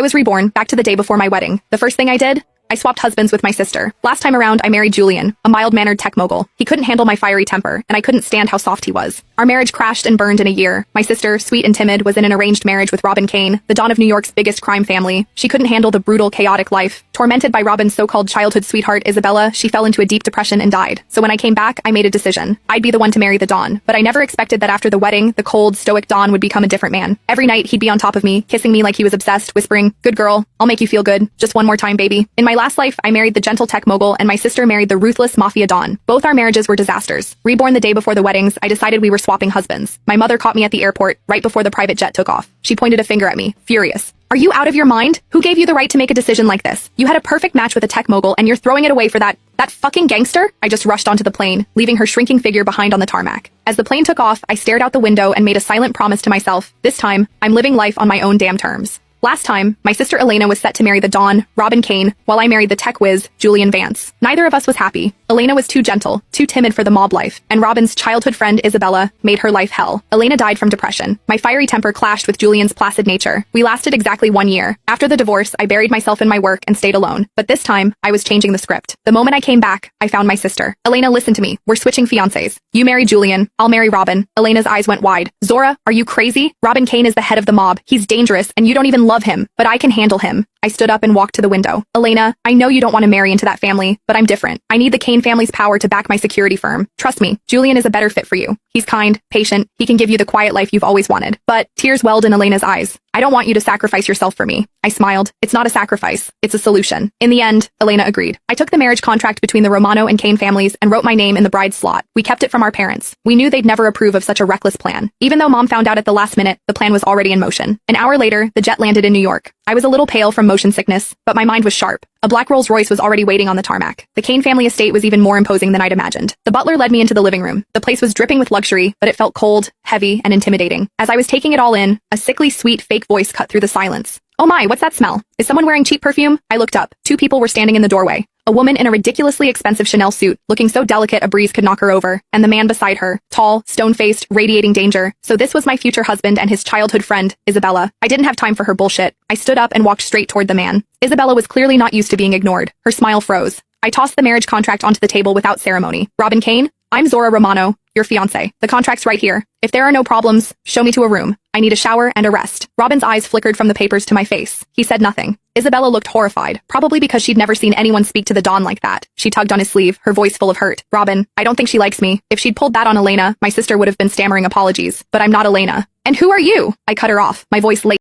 I was reborn, back to the day before my wedding. The first thing I did? I swapped husbands with my sister. Last time around, I married Julian, a mild-mannered tech mogul. He couldn't handle my fiery temper, and I couldn't stand how soft he was. Our marriage crashed and burned in a year. My sister, sweet and timid, was in an arranged marriage with Robin Kane, the Don of New York's biggest crime family. She couldn't handle the brutal, chaotic life. Tormented by Robin's so-called childhood sweetheart, Isabella, she fell into a deep depression and died. So when I came back, I made a decision. I'd be the one to marry the Don. But I never expected that after the wedding, the cold, stoic Don would become a different man. Every night, he'd be on top of me, kissing me like he was obsessed, whispering, "Good girl, I'll make you feel good. Just one more time, baby." In my last life, I married the gentle tech mogul, and my sister married the ruthless mafia Don. Both our marriages were disasters. Reborn the day before the weddings, I decided we were swapping husbands. My mother caught me at the airport, right before the private jet took off. She pointed a finger at me, furious. "Are you out of your mind? Who gave you the right to make a decision like this? You had a perfect match with a tech mogul, and you're throwing it away for that fucking gangster?" I just rushed onto the plane, leaving her shrinking figure behind on the tarmac. As the plane took off, I stared out the window and made a silent promise to myself. This time, I'm living life on my own damn terms. Last time, my sister Elena was set to marry the Don, Robin Kane, while I married the tech whiz, Julian Vance. Neither of us was happy. Elena was too gentle, too timid for the mob life, and Robin's childhood friend Isabella made her life hell. Elena died from depression. My fiery temper clashed with Julian's placid nature. We lasted exactly 1 year. After the divorce, I buried myself in my work and stayed alone. But this time, I was changing the script. The moment I came back, I found my sister. "Elena, listen to me. We're switching fiancés. You marry Julian, I'll marry Robin." Elena's eyes went wide. "Zora, are you crazy? Robin Kane is the head of the mob. He's dangerous, and you don't even love him. But I can handle him." I stood up and walked to the window. "Elena, I know you don't want to marry into that family, but I'm different. I need the Kane family's power to back my security firm. Trust me, Julian is a better fit for you. He's kind, patient, he can give you the quiet life you've always wanted." But tears welled in Elena's eyes. "I don't want you to sacrifice yourself for me." I smiled. "It's not a sacrifice. It's a solution." In the end, Elena agreed. I took the marriage contract between the Romano and Kane families and wrote my name in the bride's slot. We kept it from our parents. We knew they'd never approve of such a reckless plan. Even though Mom found out at the last minute, the plan was already in motion. An hour later, the jet landed in New York. I was a little pale from motion sickness, but my mind was sharp. A black Rolls-Royce was already waiting on the tarmac. The Kane family estate was even more imposing than I'd imagined. The butler led me into the living room. The place was dripping with luxury, but it felt cold, heavy, and intimidating. As I was taking it all in, a sickly sweet fake voice cut through the silence. "Oh my, what's that smell? Is someone wearing cheap perfume?" I looked up. 2 people were standing in the doorway. A woman in a ridiculously expensive Chanel suit, looking so delicate a breeze could knock her over, and the man beside her, tall, stone-faced, radiating danger. So this was my future husband and his childhood friend, Isabella. I didn't have time for her bullshit. I stood up and walked straight toward the man. Isabella was clearly not used to being ignored. Her smile froze. I tossed the marriage contract onto the table without ceremony. "Robin Kane, I'm Zora Romano, your fiancé. The contract's right here. If there are no problems, show me to a room. I need a shower and a rest." Robin's eyes flickered from the papers to my face. He said nothing. Isabella looked horrified, probably because she'd never seen anyone speak to the Don like that. She tugged on his sleeve, her voice full of hurt. "Robin, I don't think she likes me. If she'd pulled that on Elena, my sister would have been stammering apologies. But I'm not Elena." "And who are you?" I cut her off, my voice late.